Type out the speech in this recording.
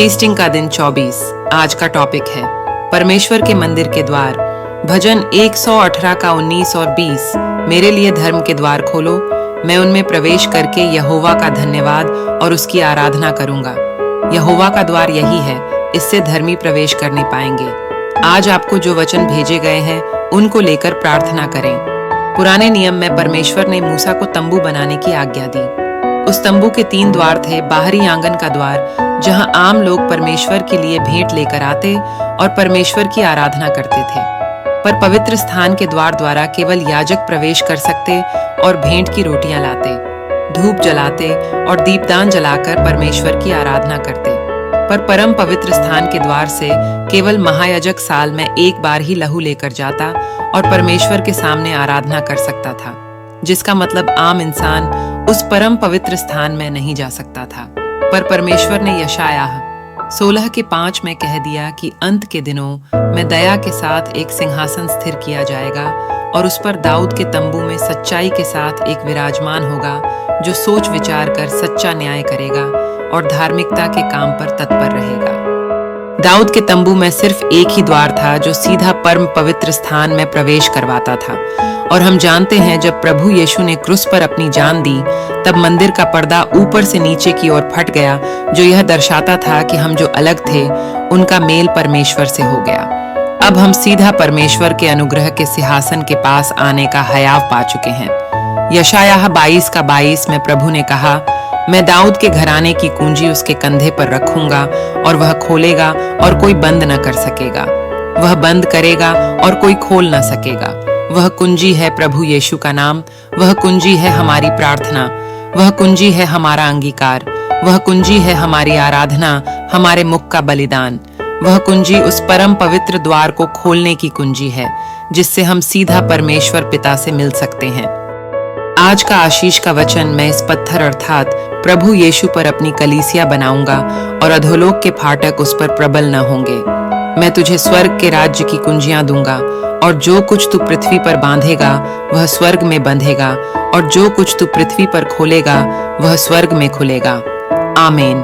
फेस्टिंग का दिन 24। आज का टॉपिक है परमेश्वर के मंदिर के द्वार। भजन 118 का 19 और 20। मेरे लिए धर्म के द्वार खोलो, मैं उनमें प्रवेश करके यहोवा का धन्यवाद और उसकी आराधना करूंगा। यहोवा का द्वार यही है, इससे धर्मी प्रवेश करने पाएंगे। आज आपको जो वचन भेजे गए हैं उनको लेकर प्रार्थना करें। पुराने नियम में परमेश्वर ने मूसा को तंबू बनाने की आज्ञा दी। उस तंबू के 3 द्वार थे। बाहरी आंगन का द्वार, जहां आम लोग परमेश्वर के लिए भेंट लेकर आते और परमेश्वर की आराधना करते थे, पर पवित्र स्थान के द्वार द्वारा केवल याजक प्रवेश कर सकते और भेंट की रोटियां लाते, धूप जलाते और दीपदान जलाकर परमेश्वर की आराधना करते। पर परम पवित्र स्थान के द्वार से केवल महायाजक साल में एक बार ही लहू लेकर जाता और परमेश्वर के सामने आराधना कर सकता था, जिसका मतलब आम इंसान उस परम पवित्र स्थान में नहीं जा सकता था। पर परमेश्वर ने यशायाह 16:5 में कह दिया कि अंत के दिनों में दया के साथ एक सिंहासन स्थिर किया जाएगा और उस पर दाऊद के तंबू में सच्चाई के साथ एक विराजमान होगा, जो सोच विचार कर सच्चा न्याय करेगा और धार्मिकता के काम पर तत्पर रहेगा। दाऊद के तंबू में सिर्फ एक ही द्वार था जो सीधा परम पवित्र स्थान में प्रवेश करवाता था, और हम जानते हैं जब प्रभु यीशु ने क्रूस पर अपनी जान दी तब मंदिर का पर्दा ऊपर से नीचे की ओर फट गया, जो यह दर्शाता था कि हम जो अलग थे उनका मेल परमेश्वर से हो गया। अब हम सीधा परमेश्वर के अनुग्रह के सिंहासन के पास आने का हयाव पा चुके हैं। यशायाह 22:22 में प्रभु ने कहा, मैं दाऊद के घराने की कुंजी उसके कंधे पर रखूंगा और वह खोलेगा और कोई बंद न कर सकेगा, वह बंद करेगा और कोई खोल न सकेगा। वह कुंजी है प्रभु यीशु का नाम, वह कुंजी है हमारी प्रार्थना, वह कुंजी है हमारा अंगीकार, वह कुंजी है हमारी आराधना, हमारे मुख का बलिदान। वह कुंजी उस परम पवित्र द्वार को खोलने की कुंजी है, जिससे हम सीधा परमेश्वर पिता से मिल सकते हैं। आज का आशीष का वचन, मैं इस पत्थर अर्थात प्रभु यीशु पर अपनी कलीसिया बनाऊंगा और अधोलोक के फाटक उस पर प्रबल न होंगे। मैं तुझे स्वर्ग के राज्य की कुंजियां दूंगा, और जो कुछ तू पृथ्वी पर बांधेगा वह स्वर्ग में बंधेगा, और जो कुछ तू पृथ्वी पर खोलेगा वह स्वर्ग में खुलेगा। आमीन।